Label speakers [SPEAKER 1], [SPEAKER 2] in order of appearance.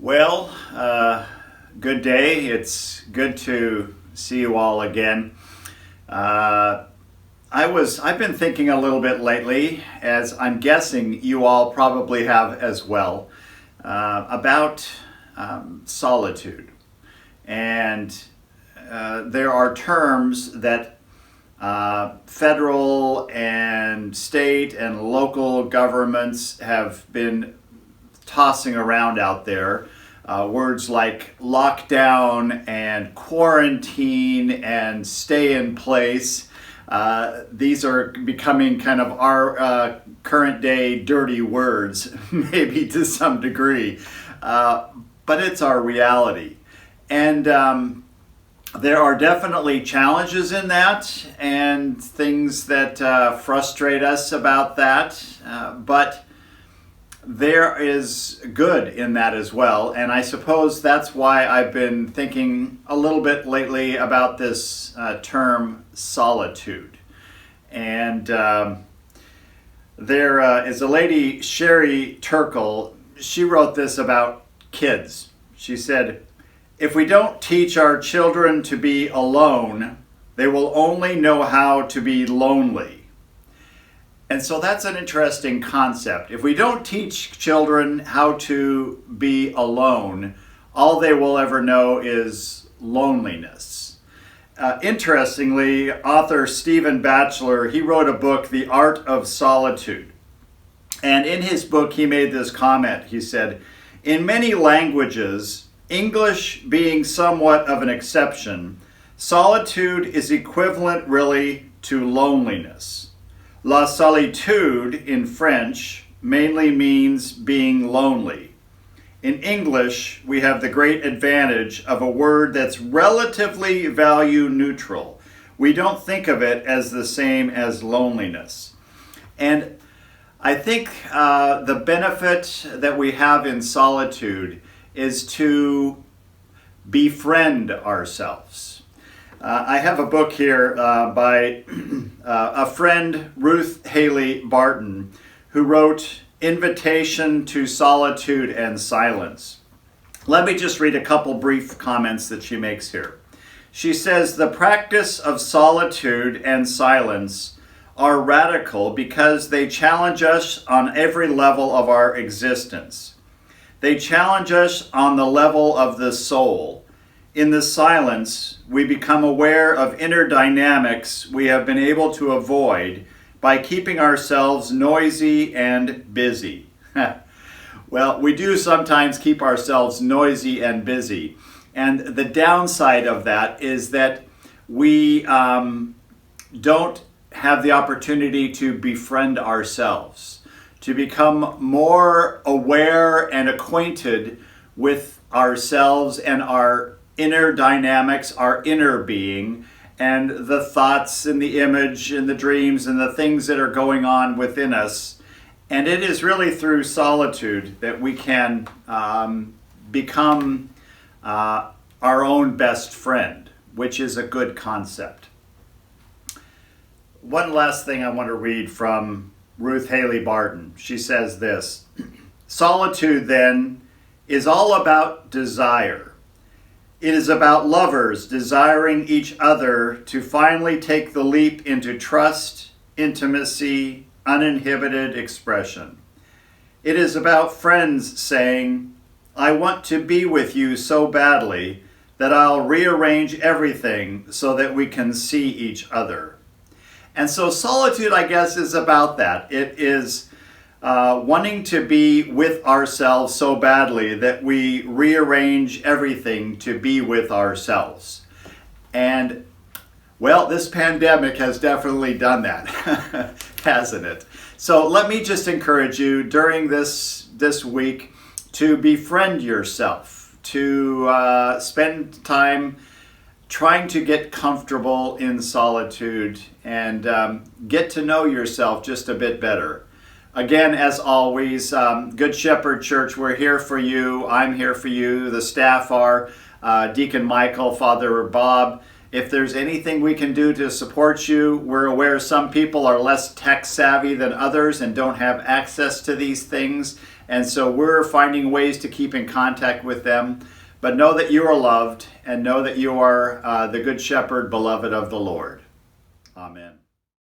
[SPEAKER 1] Well, good day. It's good to see you all again. Uh, I've been thinking a little bit lately, as I'm guessing you all probably have as well, about solitude. And there are terms that federal and state and local governments have been tossing around out there. Words like lockdown and quarantine and stay in place. These are becoming kind of our current day dirty words, maybe to some degree. But it's our reality. And there are definitely challenges in that and things that frustrate us about that. But there is good in that as well, and I suppose that's why I've been thinking a little bit lately about this term solitude. And there is a lady, Sherry Turkle. She wrote this about kids. She said, "If we don't teach our children to be alone, they will only know how to be lonely." And so that's an interesting concept. If we don't teach children how to be alone, all they will ever know is loneliness. Interestingly, author Stephen Batchelor, he wrote a book, The Art of Solitude. And in his book, he made this comment. He said, "In many languages, English being somewhat of an exception, solitude is equivalent really to loneliness. La solitude in French mainly means being lonely. In English, we have the great advantage of a word that's relatively value neutral. We don't think of it as the same as loneliness." And I think the benefit that we have in solitude is to befriend ourselves. I have a book here by a friend, Ruth Haley Barton, who wrote Invitation to Solitude and Silence. Let me just read a couple brief comments that she makes here. She says, "The practice of solitude and silence are radical because they challenge us on every level of our existence. They challenge us on the level of the soul. In the silence, we become aware of inner dynamics we have been able to avoid by keeping ourselves noisy and busy." Well, we do sometimes keep ourselves noisy and busy. And the downside of that is that we don't have the opportunity to befriend ourselves, to become more aware and acquainted with ourselves and our inner dynamics, our inner being, and the thoughts and the image and the dreams and the things that are going on within us. And it is really through solitude that we can become our own best friend, which is a good concept. One last thing I want to read from Ruth Haley Barton. She says this, "Solitude, then, is all about desire. It is about lovers desiring each other to finally take the leap into trust, intimacy, uninhibited expression. It is about friends saying, 'I want to be with you so badly that I'll rearrange everything so that we can see each other.'" And so solitude, I guess, is about that. It is wanting to be with ourselves so badly that we rearrange everything to be with ourselves. And, well, this pandemic has definitely done that, hasn't it? So let me just encourage you during this week to befriend yourself, to spend time trying to get comfortable in solitude and get to know yourself just a bit better. Again, as always, Good Shepherd Church, we're here for you. I'm here for you. The staff are Deacon Michael, Father Bob. If there's anything we can do to support you, we're aware some people are less tech savvy than others and don't have access to these things. And so we're finding ways to keep in contact with them. But know that you are loved, and know that you are the good shepherd, beloved of the Lord. Amen.